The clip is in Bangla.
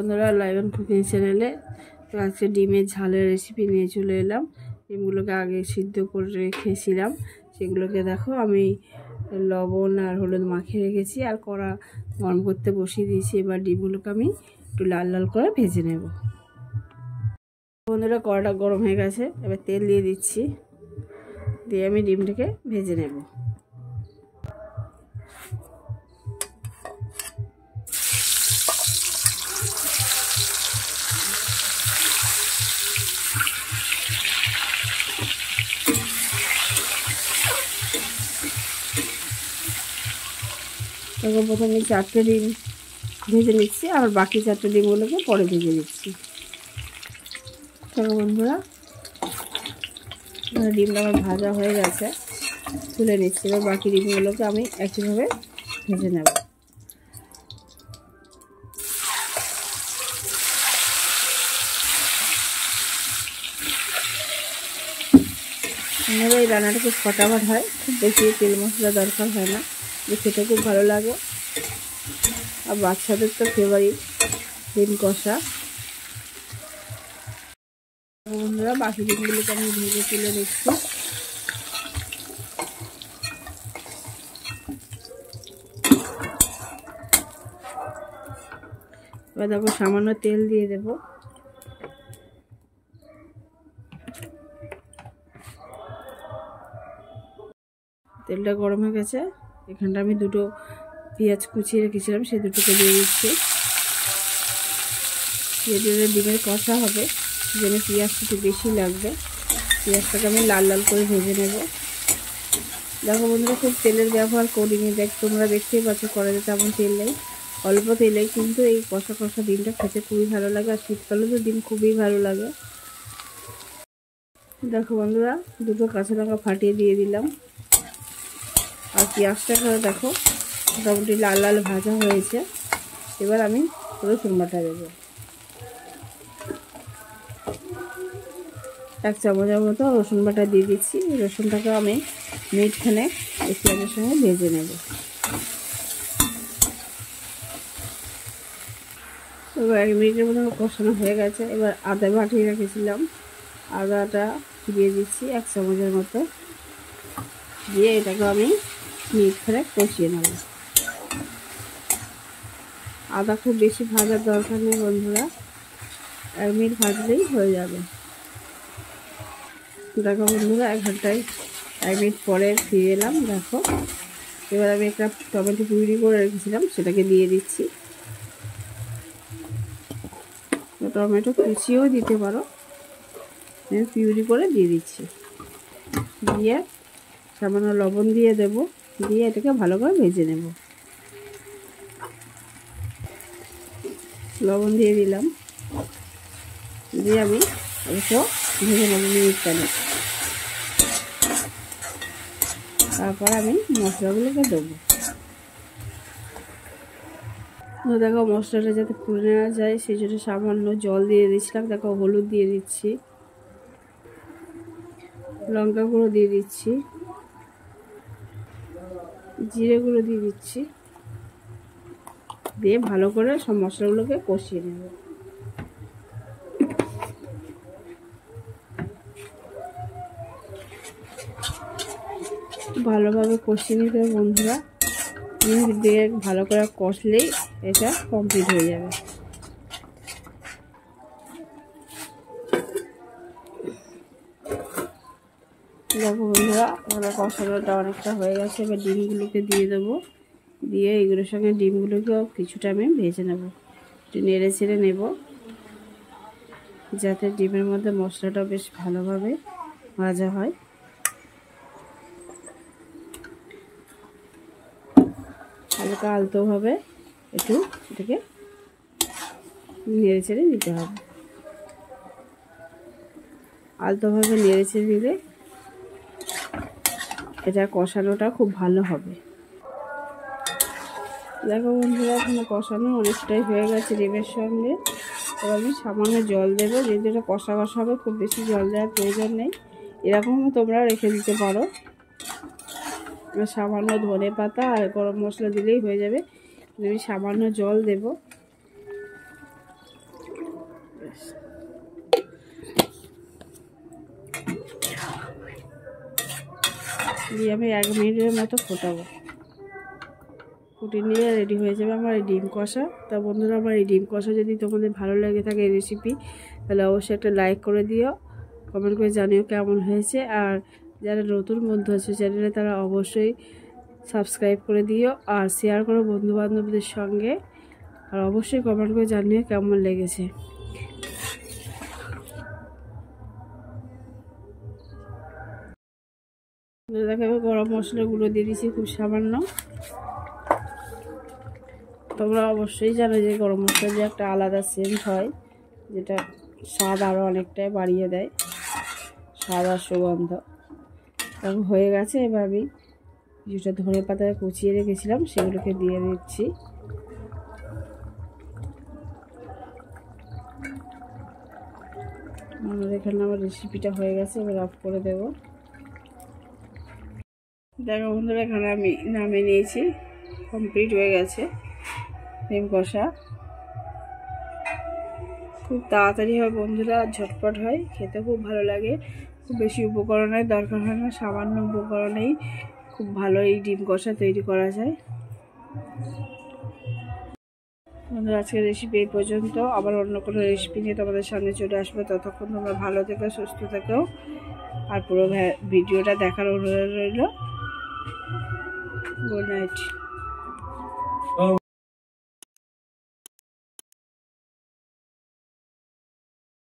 বন্ধুরা, লাইভন কুকিং চ্যানেলে তো আজকে ডিমের ঝালের রেসিপি নিয়ে চলে এলাম। ডিমগুলোকে আগে সিদ্ধ করে রেখেছিলাম, সেগুলোকে দেখো আমি লবণ আর হলুদ মাখিয়ে রেখেছি আর কড়া গরম করতে বসিয়ে দিয়েছি। এবার ডিমগুলোকে আমি একটু লাল লাল করে ভেজে নেব। বন্ধুরা, কড়াটা গরম হয়ে গেছে, এবার তেল দিয়ে দিচ্ছি, দিয়ে আমি ডিমটাকে ভেজে নেব। তখন প্রথমে 4টে ডিম ভেজে নিচ্ছি, আর বাকি 4টে ডিমগুলোকে পরে ভেজে নিচ্ছি। দেখো বন্ধুরা, ডিমটা আমার ভাজা হয়ে গেছে, তুলে নিচ্ছি। এবার বাকি ডিমগুলোকে আমি একইভাবে ভেজে নেব। এই রান্নাটা খুব ফটাফট হয়, খুব বেশি তেল মশলা দরকার হয় না, খেতে খুব ভালো লাগে। আর বাচ্চাদের তো ফেভারিট ডিম কষা। বন্ধুরা, বাকি ডিমগুলোকে আমি ভেজে তুলে নিচ্ছি। এবার দেখো সামান্য তেল দিয়ে দেব। তেলটা গরম হয়ে গেছে, এখানটা আমি 2টো পেঁয়াজ কুচিয়ে রেখেছিলাম, সেই 2টোকে দিয়ে দিচ্ছি। পেঁয়াজের ডিমের কষা হবে, যেন পেঁয়াজটা একটু বেশি লাগবে। পেঁয়াজটাকে আমি লাল লাল করে ভেজে নেব। দেখো বন্ধুরা, খুব তেলের ব্যবহার করিনি, তোমরা দেখতেই পাচ্ছ কড়াইতে তেমন তেল নেই, অল্প তেলেই কিন্তু এই কষা কষা ডিমটা খেতে খুবই ভালো লাগে। আর শীতকালে তো ডিম খুবই ভালো লাগে। দেখো বন্ধুরা, 2টো কাঁচা লঙ্কা ফাটিয়ে দিয়ে দিলাম। আর পেঁয়াজটাকে দেখো মোটামুটি লাল লাল ভাজা হয়েছে। এবার আমি রসুন বাটা দেবো, 1 চামচের মতো রসুন বাটা দিয়ে দিচ্ছি। রসুনটাকে আমি মিনিটখানে এই পেঁয়াজের সঙ্গে ভেজে নেব। এবার 1 মিনিটের মতো কষানো হয়ে গেছে। এবার আদা বাটিয়ে রেখেছিলাম, আদাটা দিয়ে দিচ্ছি 1 চামচের মতো, দিয়ে এটাকে আমি মিনিটখানে কষিয়ে নেব। আদা খুব বেশি ভাজার দরকার নেই বন্ধুরা, 1 মিনিট ভাজলেই হয়ে যাবে। দেখো বন্ধুরা, 1 মিনিট পরে ফিরে এলাম। দেখো, এবার আমি একটা টমেটো পিউরি করে রেখেছিলাম, সেটাকে দিয়ে দিচ্ছি। টমেটো কুচিয়েও দিতে পারো, আমি পিউরি করে দিয়ে দিচ্ছি। দিয়ে সামান্য লবণ দিয়ে দেব, দিয়ে এটাকে ভালো করে ভেজে নেব। লবণ দিয়ে দিলাম, দিয়ে আমি অবশ্য ভেজে নেব মিনিটখানে। তারপর আমি মশলাগুলোকে দেবো। দেখো, মশলাটা যাতে পুড়ে নেওয়া যায় সেই জন্য সামান্য জল দিয়ে দিচ্ছিলাম। দেখো, হলুদ দিয়ে দিচ্ছি, লঙ্কা গুঁড়ো দিয়ে দিচ্ছি, জিরে গুঁড়ো দিয়ে দিচ্ছি, দিয়ে ভালো করে সব মশলাগুলোকে কষিয়ে নেব। ভালোভাবে কষিয়ে নিতে হবে বন্ধুরা, মিনিট দিয়ে ভালো করে কষলেই এটা কমপ্লিট হয়ে যাবে। দেখো বন্ধুরা, এবার কষানোটা অনেকটা হয়ে গেছে। এবার ডিমগুলোকে দিয়ে দেবো, দিয়ে এগুলোর সঙ্গে ডিমগুলোকেও কিছুটা আমি ভেজে নেব। একটু নেড়ে ছেড়ে নেব, যাতে ডিমের মধ্যে মশলাটা বেশ ভালোভাবে ভাজা হয়। হালকা আলতোভাবে একটু এটাকে নেড়ে ছেড়ে দিতে হবে। আলতোভাবে নেড়ে ছেড়ে দিলে এটা কষানোটা খুব ভালো হবে। দেখো বন্ধুরা, এখানে কষানো অনেকটাই হয়ে গেছে ডিমের সঙ্গে। এবার আমি সামান্য জল দেবো, যেহেতু এটা কষা কষা হবে, খুব বেশি জল দেওয়ার প্রয়োজন নেই। এরকমও তোমরা রেখে দিতে পারো। সামান্য ধনে পাতা আর গরম মশলা দিলেই হয়ে যাবে। আমি সামান্য জল দেব। দিয়ে আমি 1 মিনিটের মতো ফোটাবো। ফুটিয়ে নিয়ে রেডি হয়ে যাবে আমার এই ডিম কষা। তা বন্ধুরা, আমার এই ডিম কষা যদি তোমাদের ভালো লেগে থাকে এই রেসিপি, তাহলে অবশ্যই একটা লাইক করে দিও, কমেন্ট করে জানিও কেমন হয়েছে। আর যারা নতুন বন্ধু আছে চ্যানেলে, তারা অবশ্যই সাবস্ক্রাইব করে দিও আর শেয়ার করো বন্ধুবান্ধবদের সঙ্গে। আর অবশ্যই কমেন্ট করে জানিও কেমন লেগেছে। দেখো গরম মশলা গুঁড়ো দিয়ে দিয়েছি খুব সামান্য। তোমরা অবশ্যই জানো যে গরম মশলা যে একটা আলাদা সেন্ট হয়, যেটা স্বাদ আরও অনেকটাই বাড়িয়ে দেয়, স্বাদ আর সুগন্ধ। তখন হয়ে গেছে। এবার আমি যেটা ধনে পাতা কুচিয়ে রেখেছিলাম সেগুলোকে দিয়ে দিচ্ছি। এখানে আমার রেসিপিটা হয়ে গেছে, এবার অফ করে দেব। দেখো বন্ধুরা, এখানে আমি নামিয়ে নিয়েছি, কমপ্লিট হয়ে গেছে ডিম কষা। খুব তাড়াতাড়ি হয় বন্ধুরা, ঝটপট হয়, খেতে খুব ভালো লাগে। খুব বেশি উপকরণের দরকার হয় না, সামান্য উপকরণেই খুব ভালো এই ডিম কষা তৈরি করা যায়। বন্ধুরা, আজকের রেসিপি এই পর্যন্ত। আবার অন্য কোনো রেসিপি নিয়ে তোমাদের সামনে চলে আসবে। ততক্ষণ তোমরা ভালো থেকো, সুস্থ থেকো। আর পুরো ভিডিওটা দেখার অনুরোধ রইল। Good night.